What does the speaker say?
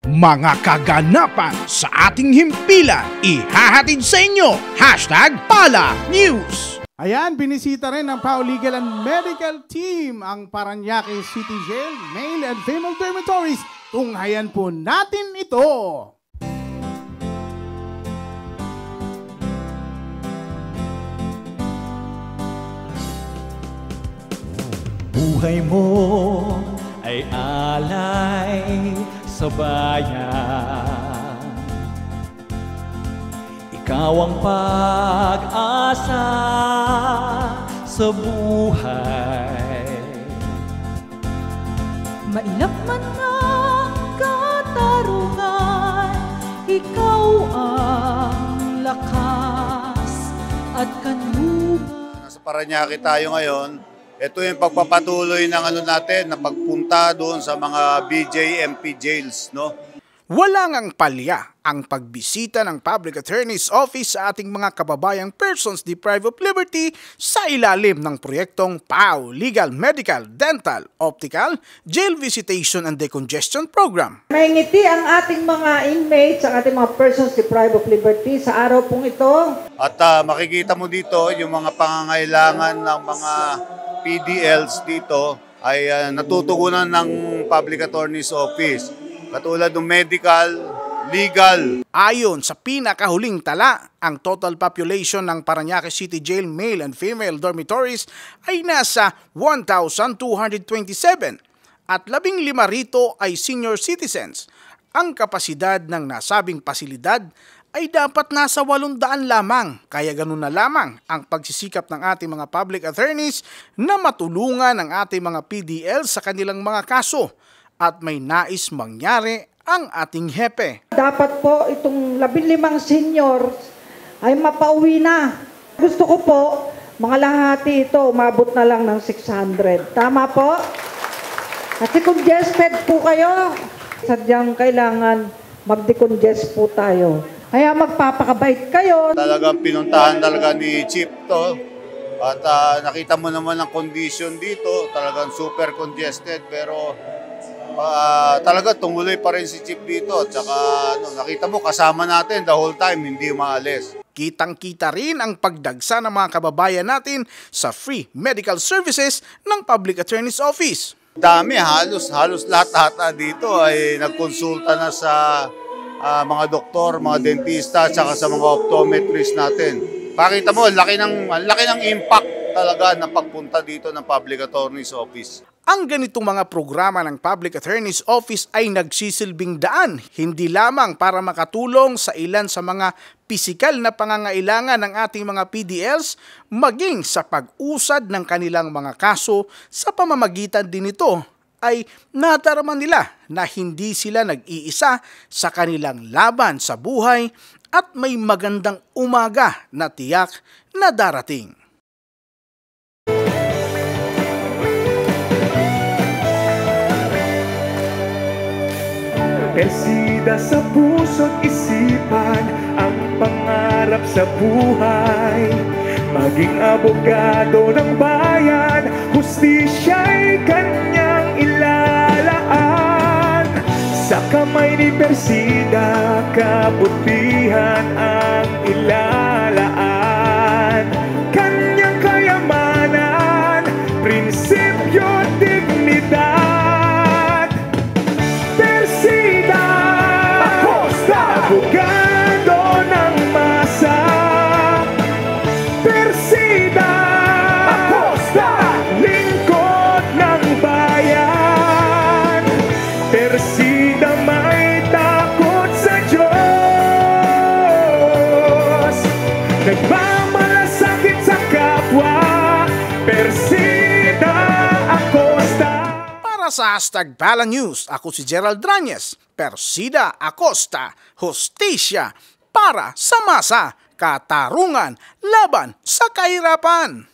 Mga kaganapan sa ating himpilan, ihahatid sa inyo, #PalaNews. Ayan, binisita rin ng PAO Legal and Medical Team ang Parañaque City Jail, Male and Female Dormitories. Tunghayan po natin ito. Buhay mo ay alay sa bayan. Ikaw ang pag-asa sa buhay. Mainap man ang katarungan, ikaw ang lakas at kanlungan. Nasa Parañaque tayo ngayon. Ito yung pagpapatuloy ng natin na pagpunta doon sa mga BJMP jails, no? Wala ngang palya ang pagbisita ng Public Attorney's Office sa ating mga kababayang persons deprived of liberty sa ilalim ng proyektong PAO Legal, Medical, Dental, Optical, Jail Visitation and Decongestion Program. May ngiti ang ating mga inmates, ang ating mga persons deprived of liberty sa araw pong ito. At makikita mo dito yung mga pangangailangan ng mga PDLs dito ay natutugunan ng Public Attorney's Office. Katulad ng medical, legal. Ayon sa pinakahuling tala, ang total population ng Parañaque City Jail Male and Female Dormitories ay nasa 1,227 at 15 rito ay senior citizens. Ang kapasidad ng nasabing pasilidad ay dapat nasa 800 lamang, kaya ganun na lamang ang pagsisikap ng ating mga public attorneys na matulungan ang ating mga PDL sa kanilang mga kaso at may nais mangyari ang ating hepe. Dapat po itong 15 senior ay mapauwi na. Gusto ko po, mga lahati ito, umabot na lang ng 600. Tama po? Kasi congested po kayo. Sadyang kailangan mag-decongest po tayo. Kaya magpapakabait kayo. Talagang pinuntahan talaga ni Chief to. At nakita mo naman ang condition dito. Talagang super congested. Pero talaga tumuloy pa rin si Chief dito. At saka nakita mo kasama natin the whole time. Hindi maalis. Kitang-kita rin ang pagdagsa ng mga kababayan natin sa free medical services ng Public Attorney's Office. Dami, halos lahat dito ay nagkonsulta na sa mga doktor, mga dentista, at saka sa mga optometrist natin. Pakita mo, laki ng impact talaga na pagpunta dito ng Public Attorney's Office. Ang ganitong mga programa ng Public Attorney's Office ay nagsisilbing daan, hindi lamang para makatulong sa ilan sa mga pisikal na pangangailangan ng ating mga PDLs, maging sa pag-usad ng kanilang mga kaso sa pamamagitan din nito ay nadarama nila na hindi sila nag-iisa sa kanilang laban sa buhay at may magandang umaga na tiyak na darating. Persida sa puso't isipan ang pangarap sa buhay. Maging abogado ng bayan, hustisya'y kanyang ilalaan. Sa kamay ni Persida, kabutihan ang ilalaan. Kanyang kayamanan, prinsipyo, dignidad. Persida Acosta, abogado ng masa. Persida Acosta, lingkod ng bayan. Persida may takot sa Diyos, nagmamalasakit sa kapwa. Persida Acosta. Para sa #PalaNews, ako si Gerald Drañez. Persida Acosta, hustisya para sa masa, katarungan laban sa kahirapan.